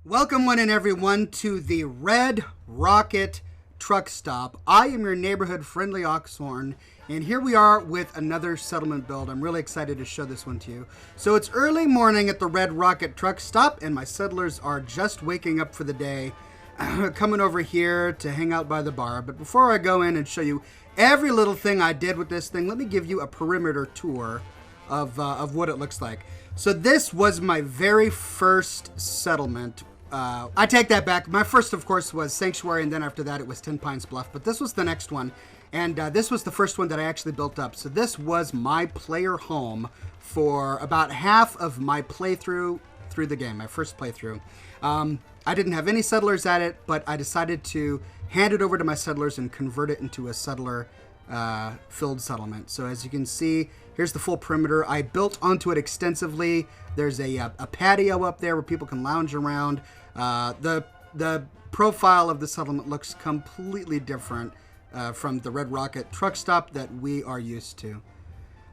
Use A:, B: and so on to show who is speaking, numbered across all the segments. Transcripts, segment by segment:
A: Welcome one and everyone to the Red Rocket Truck Stop. I am your neighborhood friendly Oxhorn, and here we are with another settlement build. I'm really excited to show this one to you. So it's early morning at the Red Rocket Truck Stop, and my settlers are just waking up for the day, coming over here to hang out by the bar. But before I go in and show you every little thing I did with this thing, let me give you a perimeter tour of what it looks like. So this was my very first settlement. I take that back. My first, of course, was Sanctuary, and then after that it was 10 Pines Bluff. But this was the next one, and this was the first one that I actually built up. So this was my player home for about half of my playthrough through the game, my first playthrough. I didn't have any settlers at it, but I decided to hand it over to my settlers and convert it into a settler filled settlement. So as you can see, here's the full perimeter. I built onto it extensively. There's a patio up there where people can lounge around. The profile of the settlement looks completely different from the Red Rocket Truck Stop that we are used to.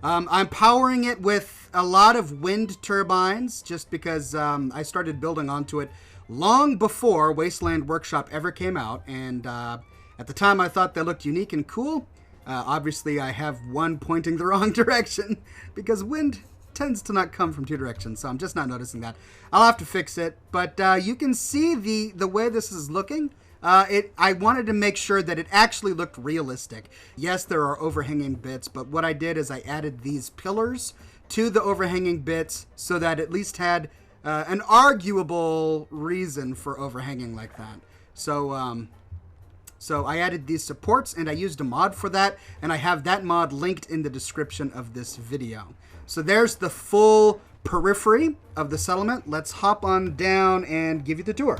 A: I'm powering it with a lot of wind turbines just because I started building onto it long before Wasteland Workshop ever came out, and at the time I thought they looked unique and cool. Obviously I have one pointing the wrong direction because wind tends to not come from two directions, so I'm just not noticing that. I'll have to fix it, but you can see the way this is looking. I wanted to make sure that it actually looked realistic. Yes, there are overhanging bits, but what I did is I added these pillars to the overhanging bits so that at least had an arguable reason for overhanging like that. So I added these supports, and I used a mod for that, and I have that mod linked in the description of this video. So there's the full periphery of the settlement. Let's hop on down and give you the tour.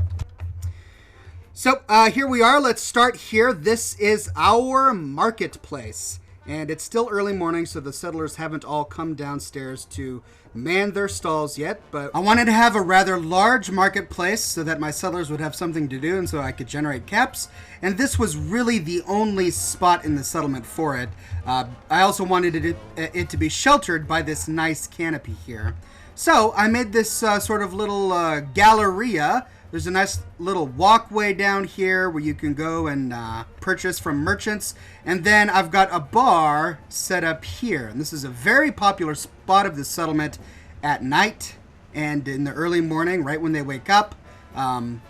A: So here we are. Let's start here. This is our marketplace, and it's still early morning, so the settlers haven't all come downstairs to man their stalls yet, but I wanted to have a rather large marketplace so that my settlers would have something to do and so I could generate caps, and this was really the only spot in the settlement for it. I also wanted it to be sheltered by this nice canopy here. So I made this sort of little galleria. There's a nice little walkway down here where you can go and purchase from merchants. And then I've got a bar set up here. And this is a very popular spot of the settlement at night and in the early morning, right when they wake up. One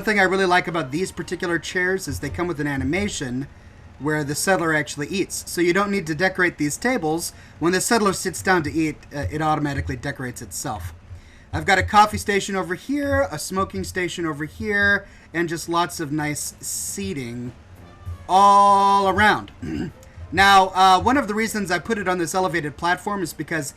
A: thing I really like about these particular chairs is they come with an animation where the settler actually eats. So you don't need to decorate these tables. When the settler sits down to eat, it automatically decorates itself. I've got a coffee station over here, a smoking station over here, and just lots of nice seating all around. Now, one of the reasons I put it on this elevated platform is because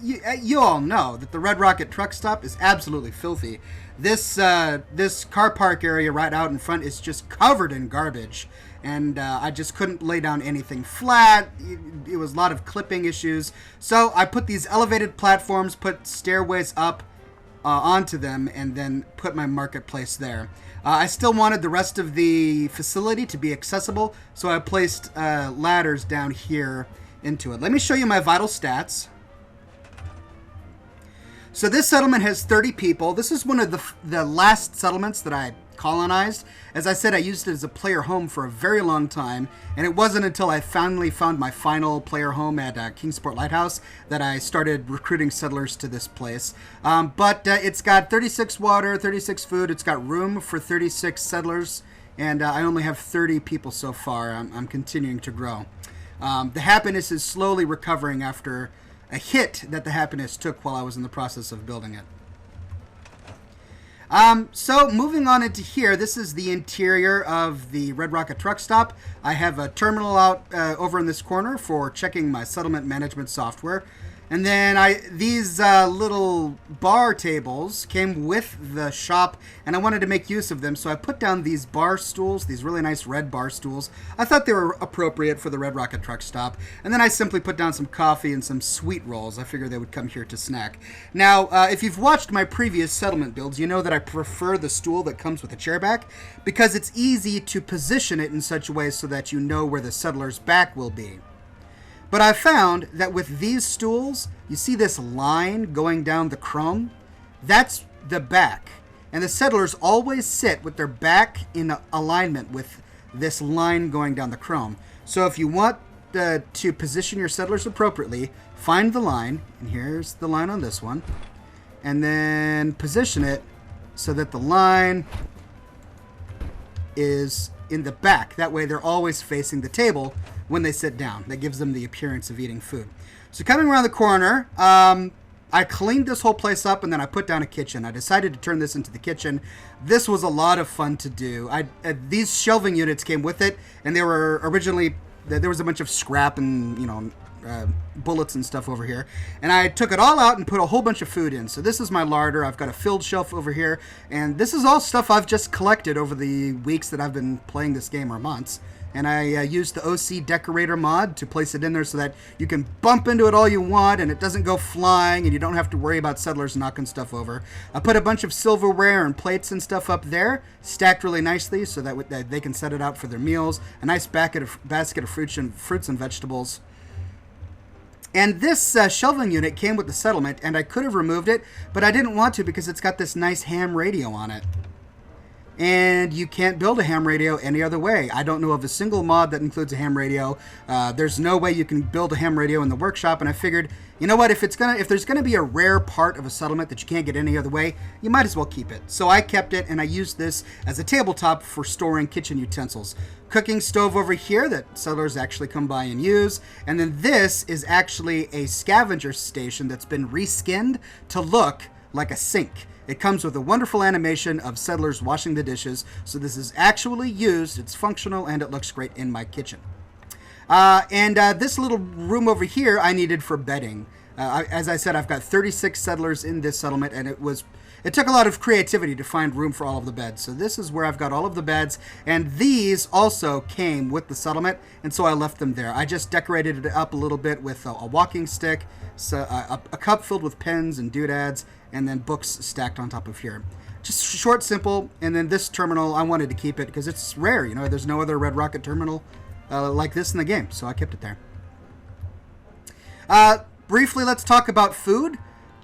A: you all know that the Red Rocket Truck Stop is absolutely filthy. This car park area right out in front is just covered in garbage, and I just couldn't lay down anything flat. It was a lot of clipping issues, so I put these elevated platforms, put stairways up onto them, and then put my marketplace there. I still wanted the rest of the facility to be accessible, so I placed ladders down here into it. Let me show you my vital stats. So this settlement has 30 people. This is one of the last settlements that I colonized. As I said, I used it as a player home for a very long time, and it wasn't until I finally found my final player home at Kingsport Lighthouse that I started recruiting settlers to this place. But it's got 36 water, 36 food. It's got room for 36 settlers, and I only have 30 people so far. I'm continuing to grow. The happiness is slowly recovering after a hit that the happiness took while I was in the process of building it. So moving on into here, this is the interior of the Red Rocket Truck Stop. I have a terminal out over in this corner for checking my settlement management software. And then these little bar tables came with the shop, and I wanted to make use of them, so I put down these bar stools, these really nice red bar stools. I thought they were appropriate for the Red Rocket Truck Stop. And then I simply put down some coffee and some sweet rolls. I figured they would come here to snack. Now, if you've watched my previous settlement builds, you know that I prefer the stool that comes with a chair back because it's easy to position it in such a way so that you know where the settler's back will be. But I found that with these stools, you see this line going down the chrome? That's the back. And the settlers always sit with their back in alignment with this line going down the chrome. So if you want to position your settlers appropriately, find the line, and here's the line on this one, and then position it so that the line is in the back. That way they're always facing the table when they sit down. That gives them the appearance of eating food. So coming around the corner, I cleaned this whole place up, and then I put down a kitchen. I decided to turn this into the kitchen. This was a lot of fun to do. These shelving units came with it, and they were originally, there was a bunch of scrap and, bullets and stuff over here. And I took it all out and put a whole bunch of food in. So this is my larder. I've got a filled shelf over here. And this is all stuff I've just collected over the weeks that I've been playing this game, or months. And I used the OC Decorator mod to place it in there so that you can bump into it all you want and it doesn't go flying and you don't have to worry about settlers knocking stuff over. I put a bunch of silverware and plates and stuff up there, stacked really nicely so that they can set it out for their meals. A nice basket of fruits and vegetables. And this shelving unit came with the settlement, and I could have removed it, but I didn't want to because it's got this nice ham radio on it. And you can't build a ham radio any other way. I don't know of a single mod that includes a ham radio. There's no way you can build a ham radio in the workshop, and I figured, you know what, if there's gonna be a rare part of a settlement that you can't get any other way, you might as well keep it. So I kept it, and I used this as a tabletop for storing kitchen utensils. Cooking stove over here that settlers actually come by and use, and then this is actually a scavenger station that's been reskinned to look like a sink. It comes with a wonderful animation of settlers washing the dishes, so this is actually used, it's functional, and it looks great in my kitchen. This little room over here I needed for bedding. As I said, I've got 36 settlers in this settlement, and it took a lot of creativity to find room for all of the beds. So this is where I've got all of the beds, and these also came with the settlement, and so I left them there. I just decorated it up a little bit with a walking stick, so a cup filled with pens and doodads, and then books stacked on top of here. Just short, simple, and then this terminal, I wanted to keep it because it's rare. There's no other Red Rocket terminal like this in the game, so I kept it there. Briefly, let's talk about food.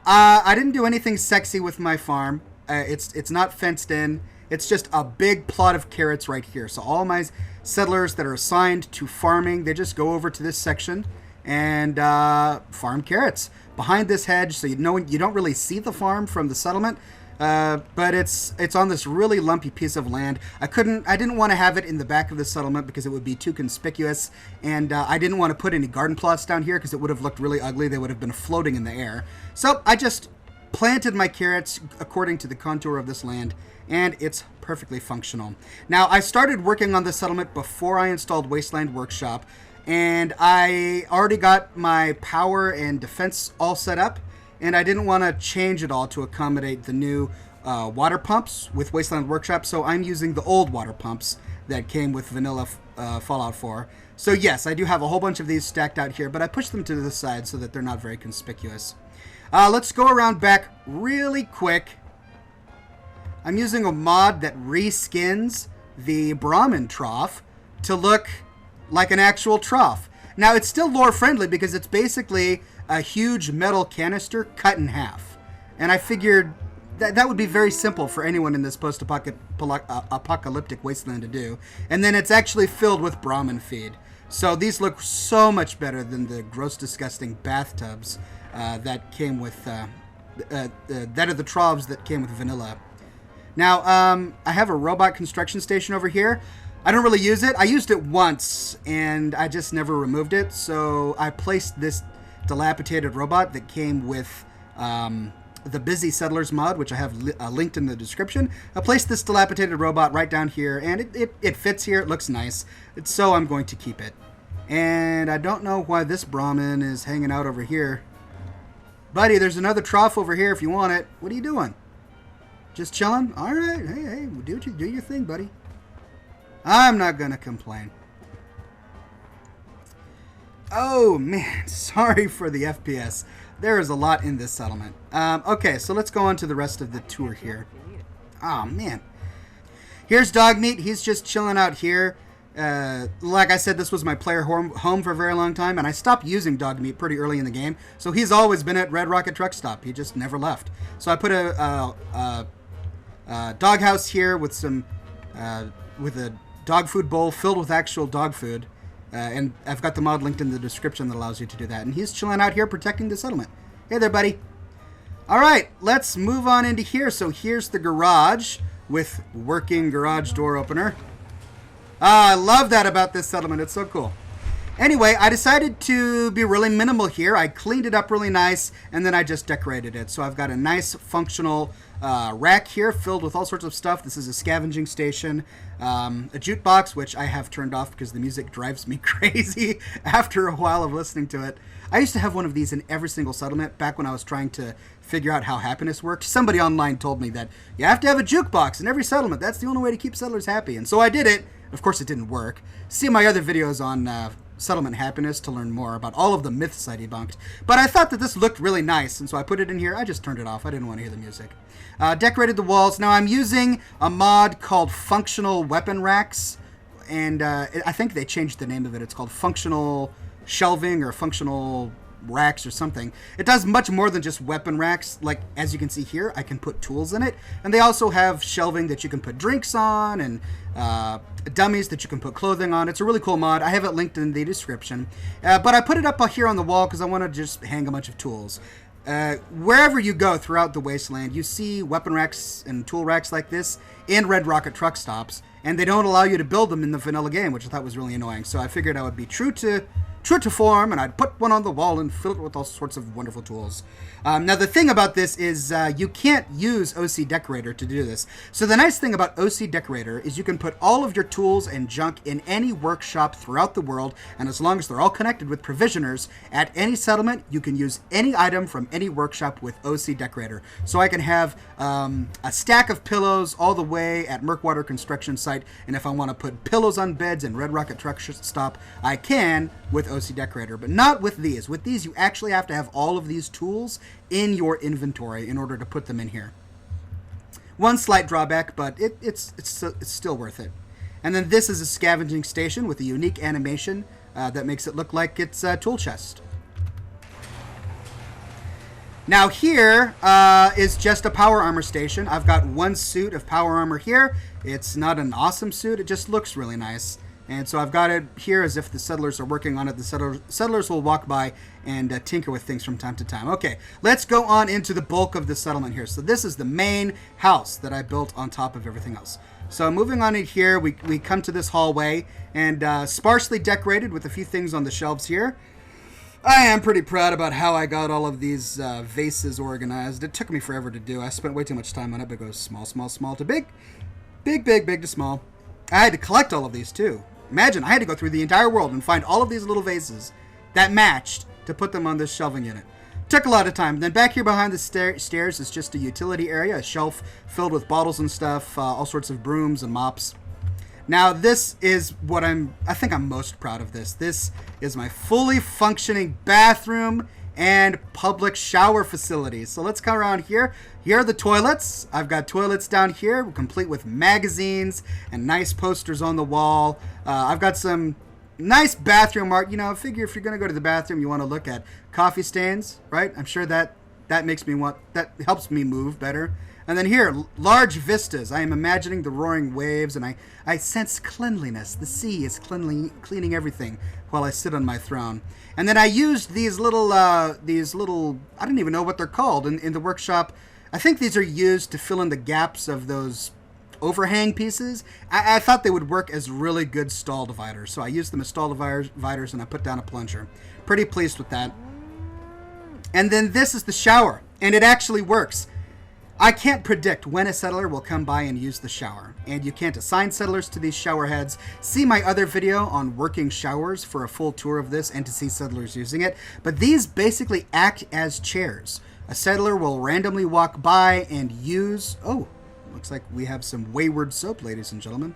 A: I didn't do anything sexy with my farm. It's not fenced in. It's just a big plot of carrots right here. So all my settlers that are assigned to farming, they just go over to this section and farm carrots behind this hedge. So you don't really see the farm from the settlement. But it's on this really lumpy piece of land. I didn't want to have it in the back of the settlement because it would be too conspicuous, and I didn't want to put any garden plots down here because it would have looked really ugly. They would have been floating in the air. So I just planted my carrots according to the contour of this land, and it's perfectly functional. Now, I started working on the settlement before I installed Wasteland Workshop, and I already got my power and defense all set up. And I didn't want to change it all to accommodate the new water pumps with Wasteland Workshop, so I'm using the old water pumps that came with vanilla Fallout 4. So yes, I do have a whole bunch of these stacked out here, but I pushed them to the side so that they're not very conspicuous. Let's go around back really quick. I'm using a mod that reskins the Brahmin trough to look like an actual trough. Now, it's still lore friendly because it's basically a huge metal canister cut in half. And I figured that would be very simple for anyone in this post-apocalyptic wasteland to do. And then it's actually filled with Brahmin feed. So these look so much better than the gross, disgusting bathtubs that came with, that are the troughs that came with vanilla. Now, I have a robot construction station over here. I don't really use it. I used it once, and I just never removed it. So I placed this dilapidated robot that came with the Busy Settlers mod, which I have linked in the description. I placed this dilapidated robot right down here, and it fits here. It looks nice. So I'm going to keep it. And I don't know why this Brahmin is hanging out over here. Buddy, there's another trough over here if you want it. What are you doing? Just chilling? All right. Hey, do your thing, buddy. I'm not going to complain. Oh, man. Sorry for the FPS. There is a lot in this settlement. Okay, so let's go on to the rest of the tour here. Oh, man. Here's Dog Meat. He's just chilling out here. Like I said, this was my player home for a very long time, and I stopped using dog meat pretty early in the game. So he's always been at Red Rocket Truck Stop. He just never left. So I put a doghouse here with some with a dog food bowl filled with actual dog food, and I've got the mod linked in the description that allows you to do that. And he's chilling out here protecting the settlement. Hey there, buddy. All right, let's move on into here. So here's the garage with working garage door opener. I love that about this settlement. It's so cool. Anyway, I decided to be really minimal here. I cleaned it up really nice, and then I just decorated it. So I've got a nice functional rack here filled with all sorts of stuff. This is a scavenging station, a jukebox, which I have turned off because the music drives me crazy after a while of listening to it. I used to have one of these in every single settlement back when I was trying to figure out how happiness worked. Somebody online told me that you have to have a jukebox in every settlement. That's the only way to keep settlers happy. And so I did it. Of course, it didn't work. See my other videos on settlement happiness to learn more about all of the myths I debunked. But I thought that this looked really nice, and so I put it in here. I just turned it off. I didn't want to hear the music. Decorated the walls. Now I'm using a mod called Functional Weapon Racks, and I think they changed the name of it. It's called Functional Shelving or Functional Racks or something. It does much more than just weapon racks. Like, as you can see here, I can put tools in it, and they also have shelving that you can put drinks on and dummies that you can put clothing on. It's a really cool mod. I have it linked in the description, but I put it up here on the wall because I want to just hang a bunch of tools. Wherever you go throughout the wasteland, you see weapon racks and tool racks like this in Red Rocket Truck Stops, and they don't allow you to build them in the vanilla game, which I thought was really annoying. So I figured I would be true to form, and I'd put one on the wall and fill it with all sorts of wonderful tools. Now, the thing about this is you can't use OC Decorator to do this. So the nice thing about OC Decorator is you can put all of your tools and junk in any workshop throughout the world, and as long as they're all connected with provisioners, at any settlement, you can use any item from any workshop with OC Decorator. So I can have a stack of pillows all the way at Murkwater Construction Site, and if I want to put pillows on beds in Red Rocket Truck Stop, I can with OC Decorator, but not with these. With these, you actually have to have all of these tools in your inventory in order to put them in here. One slight drawback, but it's still worth it. And then this is a scavenging station with a unique animation that makes it look like it's a tool chest. Now here is just a power armor station. I've got one suit of power armor here. It's not an awesome suit. It just looks really nice. And so I've got it here as if the settlers are working on it. The settlers will walk by and tinker with things from time to time. Okay, let's go on into the bulk of the settlement here. So this is the main house that I built on top of everything else. So moving on in here, we come to this hallway, and sparsely decorated with a few things on the shelves here. I am pretty proud about how I got all of these vases organized. It took me forever to do. I spent way too much time on it, but it goes small, small, small to big, big, big, big to small. I had to collect all of these too. Imagine, I had to go through the entire world and find all of these little vases that matched to put them on this shelving unit. Took a lot of time. Then back here behind the stairs is just a utility area, a shelf filled with bottles and stuff, all sorts of brooms and mops. Now, this is what I think I'm most proud of this. This is my fully functioning bathroom and public shower facilities. So let's come around here. Here are the toilets. I've got toilets down here, complete with magazines and nice posters on the wall. I've got some nice bathroom art. You know, I figure if you're going to go to the bathroom, you want to look at coffee stains, right? I'm sure that makes me that helps me move better. And then here, large vistas. I am imagining the roaring waves, and I sense cleanliness. The sea is cleaning everything while I sit on my throne. And then I used these little, I don't even know what they're called in the workshop. I think these are used to fill in the gaps of those overhang pieces. I thought they would work as really good stall dividers. So I used them as stall dividers, and I put down a plunger. Pretty pleased with that. And then this is the shower, and it actually works. I can't predict when a settler will come by and use the shower, and you can't assign settlers to these shower heads. See my other video on working showers for a full tour of this and to see settlers using it. But these basically act as chairs. A settler will randomly walk by and use... Oh, looks like we have some wayward soap, ladies and gentlemen.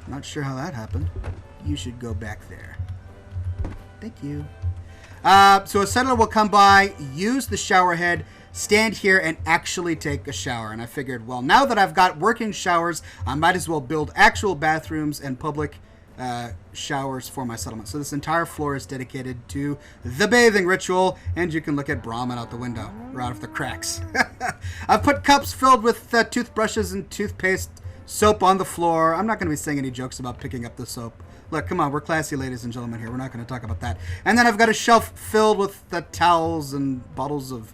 A: Not sure how that happened. You should go back there. Thank you. So a settler will come by, use the shower head, stand here and actually take a shower. And I figured, well, now that I've got working showers, I might as well build actual bathrooms and public showers for my settlement. So this entire floor is dedicated to the bathing ritual, and you can look at Brahman out the window, or out of the cracks. I've put cups filled with toothbrushes and toothpaste soap on the floor. I'm not going to be saying any jokes about picking up the soap. Look, come on, we're classy ladies and gentlemen here. We're not going to talk about that. And then I've got a shelf filled with the towels and bottles of,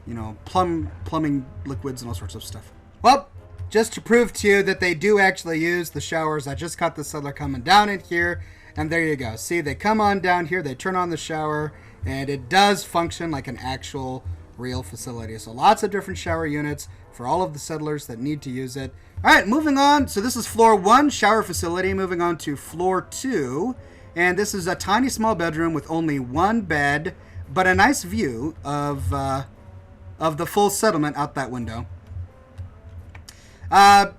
A: you know, plumbing liquids and all sorts of stuff. Well, just to prove to you that they do actually use the showers, I just caught the settler coming down in here, and there you go. See, they come on down here, they turn on the shower, and it does function like an actual real facility. So lots of different shower units for all of the settlers that need to use it. All right, moving on. So this is floor 1, shower facility. Moving on to floor 2, and this is a tiny small bedroom with only one bed, but a nice view of the full settlement out that window.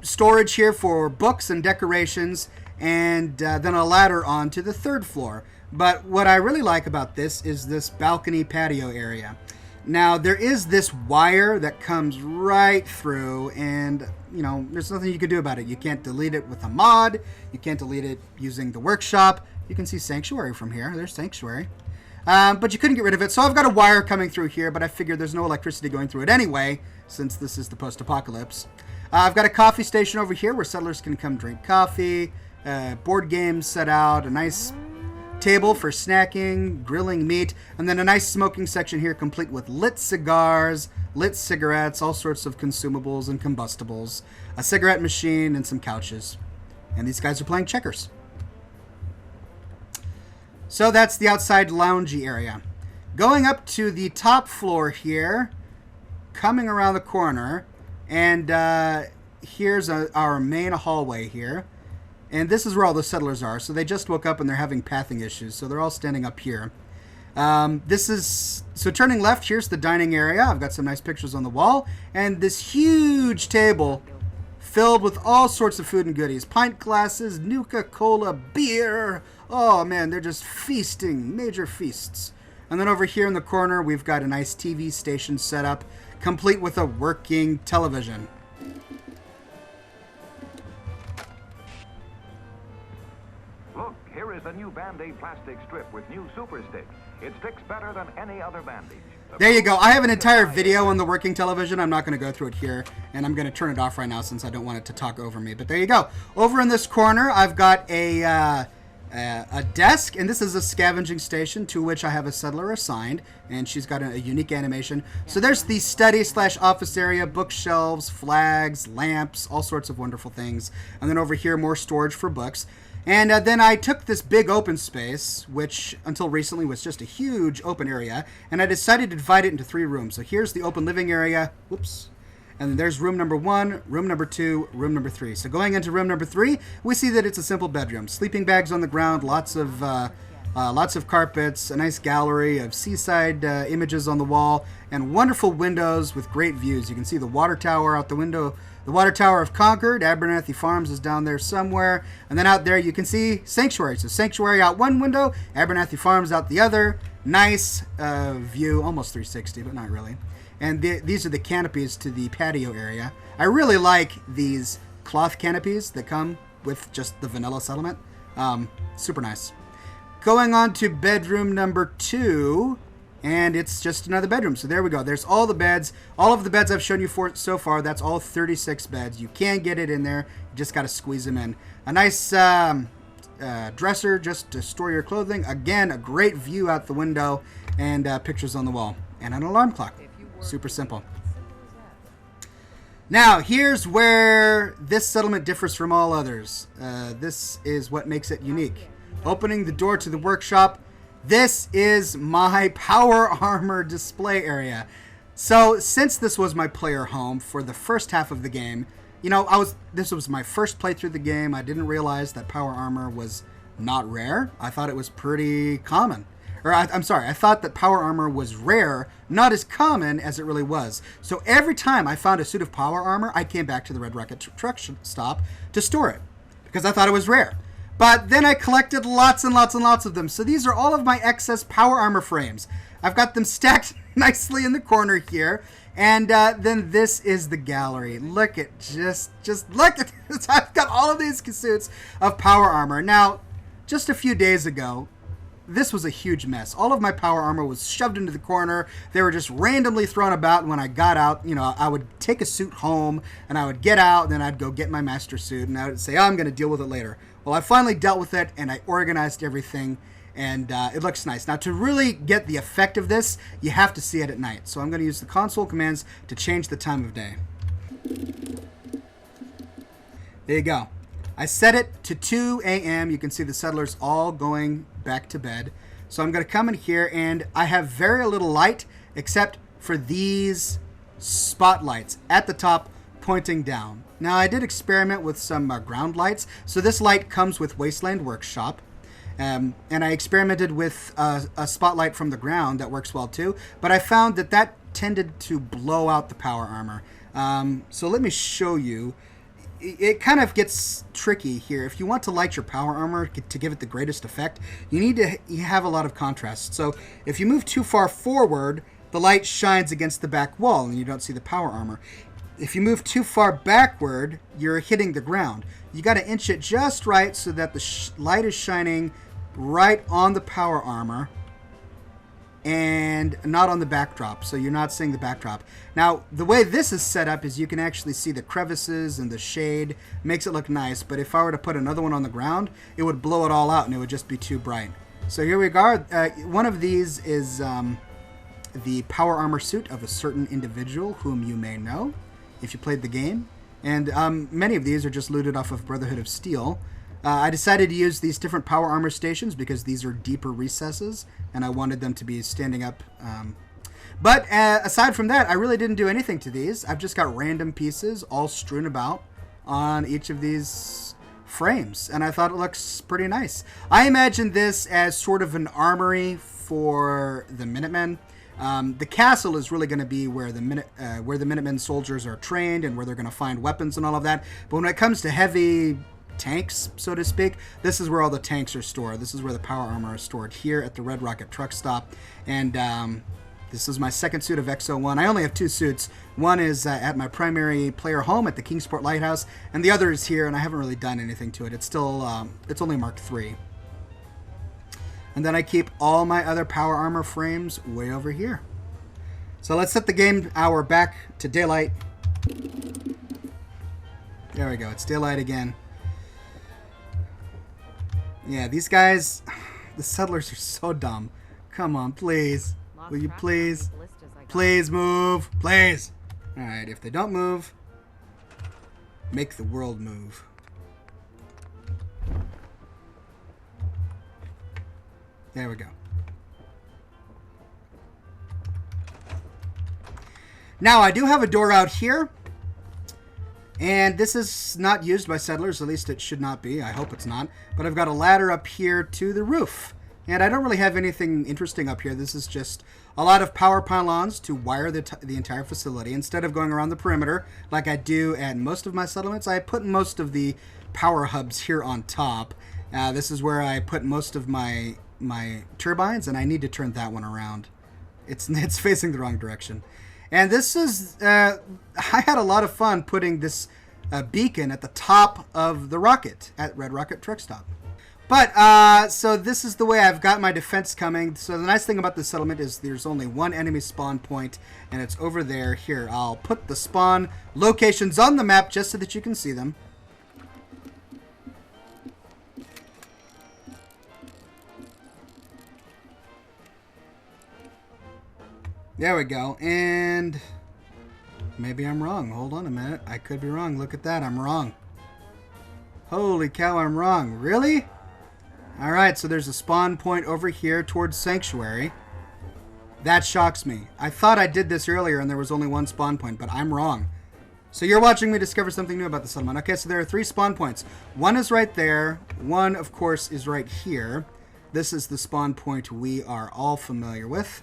A: Storage here for books and decorations, and then a ladder on to the 3rd floor. But what I really like about this is this balcony patio area. Now, there is this wire that comes right through, and, you know, there's nothing you can do about it. You can't delete it with a mod. You can't delete it using the workshop. You can see Sanctuary from here. There's Sanctuary. But you couldn't get rid of it. So I've got a wire coming through here, but I figured there's no electricity going through it anyway, since this is the post-apocalypse. I've got a coffee station over here where settlers can come drink coffee, board games set out, a nice table for snacking, grilling meat, and then a nice smoking section here complete with lit cigars, lit cigarettes, all sorts of consumables and combustibles, a cigarette machine, and some couches. And these guys are playing checkers. So that's the outside loungy area. Going up to the top floor here, coming around the corner, and here's our main hallway here. And this is where all the settlers are. So they just woke up and they're having pathing issues. So they're all standing up here. So turning left, here's the dining area. I've got some nice pictures on the wall. And this huge table filled with all sorts of food and goodies. Pint glasses, Nuka-Cola, beer. Oh, man, they're just feasting. Major feasts. And then over here in the corner, we've got a nice TV station set up, complete with a working television.
B: Look, here is the new Band-Aid plastic strip with new Super Stick. It sticks better than any other bandage.
A: There you go. I have an entire video on the working television. I'm not going to go through it here, and I'm going to turn it off right now since I don't want it to talk over me. But there you go. Over in this corner, I've got a desk, and this is a scavenging station to which I have a settler assigned, and she's got a unique animation. So there's the study/office area, bookshelves, flags, lamps, all sorts of wonderful things. And then over here, more storage for books. And then I took this big open space, which until recently was just a huge open area, and I decided to divide it into 3 rooms. So here's the open living area. Whoops. And then there's room number 1, room number 2, room number 3. So going into room number 3, we see that it's a simple bedroom. Sleeping bags on the ground, lots of carpets, a nice gallery of seaside images on the wall, and wonderful windows with great views. You can see the water tower out the window. The water tower of Concord, Abernathy Farms is down there somewhere. And then out there you can see Sanctuary. So Sanctuary out one window, Abernathy Farms out the other. Nice view, almost 360, but not really. And these are the canopies to the patio area. I really like these cloth canopies that come with just the vanilla settlement. Super nice. Going on to bedroom number 2, and it's just another bedroom. So there we go. There's all the beds. All of the beds I've shown you so far, that's all 36 beds. You can get it in there. You just got to squeeze them in. A nice dresser just to store your clothing. Again, a great view out the window, and pictures on the wall. And an alarm clock. Super simple. Now, here's where this settlement differs from all others. This is what makes it unique. Opening the door to the workshop, this is my power armor display area. So, since this was my player home for the first half of the game, you know, this was my first playthrough of the game. I didn't realize that power armor was not rare. I thought it was pretty common. I'm sorry, I thought that power armor was rare, not as common as it really was. So every time I found a suit of power armor, I came back to the Red Rocket truck stop to store it, because I thought it was rare. But then I collected lots and lots and lots of them. So these are all of my excess power armor frames. I've got them stacked nicely in the corner here. And then this is the gallery. Look at, just look at this. I've got all of these suits of power armor. Now, just a few days ago, this was a huge mess. All of my power armor was shoved into the corner. They were just randomly thrown about. And when I got out, you know, I would take a suit home and I would get out, and then I'd go get my master suit and I would say, oh, I'm going to deal with it later. Well, I finally dealt with it and I organized everything, and it looks nice. Now, to really get the effect of this, you have to see it at night. So I'm going to use the console commands to change the time of day. There you go. I set it to 2 a.m. You can see the settlers all going back to bed. So I'm going to come in here, and I have very little light except for these spotlights at the top pointing down. Now, I did experiment with some ground lights. So this light comes with Wasteland Workshop. And I experimented with a spotlight from the ground that works well too. But I found that that tended to blow out the power armor. So let me show you. It kind of gets tricky here. If you want to light your power armor to give it the greatest effect, you need to have a lot of contrast. So if you move too far forward, the light shines against the back wall and you don't see the power armor. If you move too far backward, you're hitting the ground. You got to inch it just right so that the light is shining right on the power armor and not on the backdrop, so you're not seeing the backdrop. Now, the way this is set up is you can actually see the crevices and the shade. Makes it look nice, but if I were to put another one on the ground, it would blow it all out and it would just be too bright. So here we go. One of these is the power armor suit of a certain individual whom you may know if you played the game. And many of these are just looted off of Brotherhood of Steel. I decided to use these different power armor stations because these are deeper recesses, and I wanted them to be standing up. But aside from that, I really didn't do anything to these. I've just got random pieces all strewn about on each of these frames, and I thought it looks pretty nice. I imagined this as sort of an armory for the Minutemen. The castle is really going to be where the Minutemen soldiers are trained and where they're going to find weapons and all of that. But when it comes to heavy tanks, so to speak, this is where all the tanks are stored. This is where the power armor is stored, here at the Red Rocket truck stop. And this is my second suit of XO1. I only have two suits. One is at my primary player home at the Kingsport Lighthouse, and the other is here, and I haven't really done anything to it. It's still, it's only Mark III. And then I keep all my other power armor frames way over here. So let's set the game hour back to daylight. There we go. It's daylight again. Yeah, these guys, the settlers are so dumb. Come on, please. Will you please? Please move. Please. All right, if they don't move, make the world move. There we go. Now, I do have a door out here. And this is not used by settlers, at least it should not be. I hope it's not. But I've got a ladder up here to the roof. And I don't really have anything interesting up here. This is just a lot of power pylons to wire the entire facility. Instead of going around the perimeter, like I do at most of my settlements, I put most of the power hubs here on top. This is where I put most of my turbines, and I need to turn that one around. It's facing the wrong direction. And this is, I had a lot of fun putting this beacon at the top of the rocket at Red Rocket Truck Stop. But, so this is the way I've got my defense coming. So the nice thing about this settlement is there's only one enemy spawn point, and it's over there. Here, I'll put the spawn locations on the map just so that you can see them. There we go, and maybe I'm wrong. Hold on a minute. I could be wrong. Look at that. I'm wrong. Holy cow, I'm wrong. Really? Alright, so there's a spawn point over here towards Sanctuary. That shocks me. I thought I did this earlier and there was only one spawn point, but I'm wrong. So you're watching me discover something new about the settlement. Okay, so there are 3 spawn points. One is right there. One, of course, is right here. This is the spawn point we are all familiar with.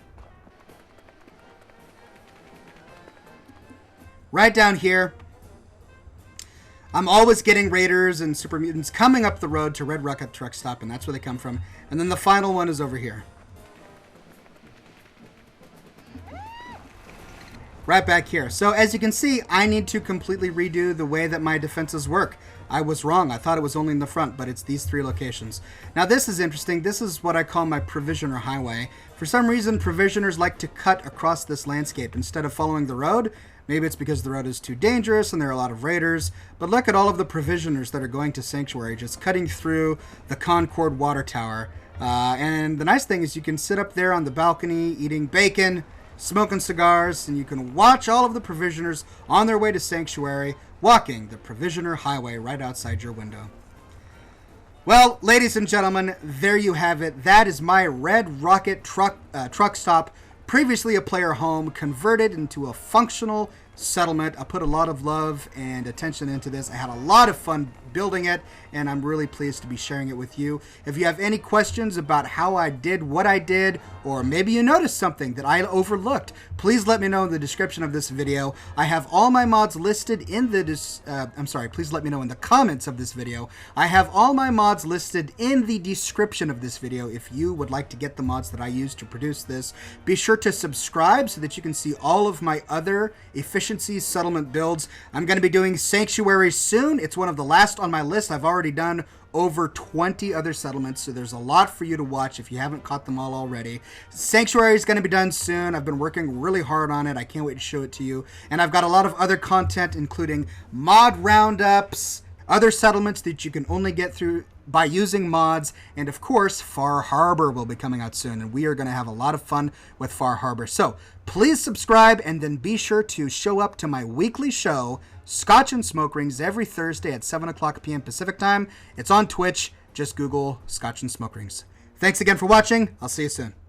A: Right down here. I'm always getting raiders and super mutants coming up the road to Red Rocket Truck Stop, and that's where they come from. And then the final one is over here. right back here. So as you can see, I need to completely redo the way that my defenses work. I was wrong. I thought it was only in the front, but it's these 3 locations. Now this is interesting. This is what I call my provisioner highway. For some reason, provisioners like to cut across this landscape instead of following the road. Maybe it's because the road is too dangerous and there are a lot of raiders. But look at all of the provisioners that are going to Sanctuary, just cutting through the Concord Water Tower. And the nice thing is you can sit up there on the balcony eating bacon, smoking cigars, and you can watch all of the provisioners on their way to Sanctuary, walking the Provisioner Highway right outside your window. Well, ladies and gentlemen, there you have it. That is my Red Rocket truck stop, previously a player home, converted into a functional settlement. I put a lot of love and attention into this. I had a lot of fun building it, and I'm really pleased to be sharing it with you. If you have any questions about how I did what I did, or maybe you noticed something that I overlooked, please let me know in the description of this video. I have all my mods listed in the please let me know in the comments of this video. I have all my mods listed in the description of this video. If you would like to get the mods that I use to produce this, be sure to subscribe so that you can see all of my other efficiency settlement builds. I'm going to be doing Sanctuary soon. It's one of the last on my list. I've already done over 20 other settlements, so there's a lot for you to watch if you haven't caught them all already. Sanctuary is going to be done soon. I've been working really hard on it. I can't wait to show it to you. And I've got a lot of other content, including mod roundups, other settlements that you can only get through by using mods, and of course Far Harbor will be coming out soon, and we are going to have a lot of fun with Far Harbor. So please subscribe, and then be sure to show up to my weekly show, Scotch and Smoke Rings, every Thursday at 7 o'clock p.m. Pacific time. It's on Twitch. Just Google Scotch and Smoke Rings. Thanks again for watching. I'll see you soon.